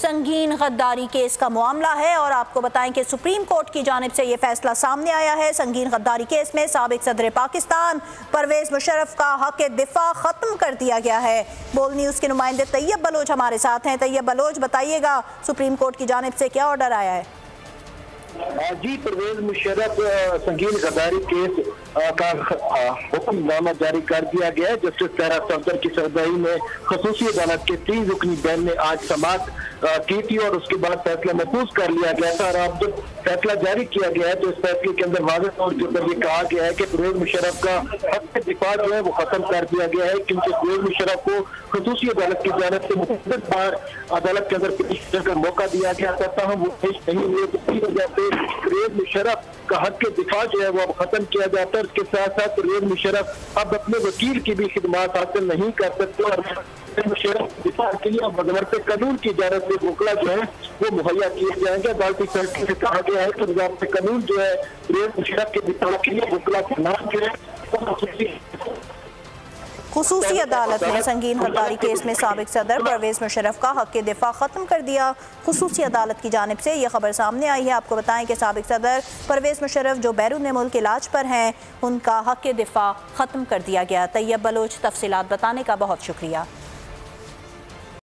संगीन गद्दारी केस का मामला है और आपको बताएं कि सुप्रीम कोर्ट की जानिब से ये फैसला सामने आया है। संगीन गद्दारी केस में साबिक सदर पाकिस्तान परवेज मुशर्रफ का हक दिफा खत्म कर दिया गया है। बोल न्यूज़ के नुमाइंदे तैयब बलोच हमारे साथ हैं। तैयब बलोच, बताइएगा सुप्रीम कोर्ट की जानिब से क्या ऑर्डर आया है? जी, परवेज मुशर्रफ संगीन गद्दारी केस का हुक्मनामा जारी कर दिया गया है। जस्टिस तारा सफदर की सरबराही में खसूसी अदालत के 3 रुकनी बेंच ने आज समाअत की थी और उसके बाद फैसला महफूज कर लिया गया था। और अब जब फैसला जारी किया गया है तो इस फैसले के अंदर वाज़ेह तौर पर ये कहा गया है कि परवेज मुशर्रफ का हक दिफा जो है वो खत्म कर दिया गया है, क्योंकि परवेज मुशर्रफ को खसूसी अदालत की जानिब से मुख्तलिफ बार अदालत के अंदर पेश कर मौका दिया गया था, हम वो पेश नहीं हुए। इसी वजह से परवेज मुशर्रफ का हक के दिफा जो है वो अब खत्म किया जाता है। इसके साथ साथ परवेज मुशर्रफ अब अपने वकील की भी खिदमत हासिल नहीं कर सकते और मुशर्रफ दिफा के लिए अब वज़ारत कानून की जानिब से वकला जो है वो मुहैया किए जाएंगे। अदालती फैसले से कहा गया है कि वज़ारत कानून जो है परवेज मुशर्रफ के दिफा के लिए वकला के नाम जो है खुसूसी अदालत ने संगीन गद्दारी केस में साबिक सदर परवेज मुशर्रफ का हक दिफा ख़त्म कर दिया। खुसूसी अदालत की जानिब से यह खबर सामने आई है। आपको बताएं कि साबिक सदर परवेज मुशर्रफ जो बैरून मुल्क इलाज पर हैं, उनका हक दिफा ख़त्म कर दिया गया। तैयब बलोच, तफसीलात बताने का बहुत शुक्रिया।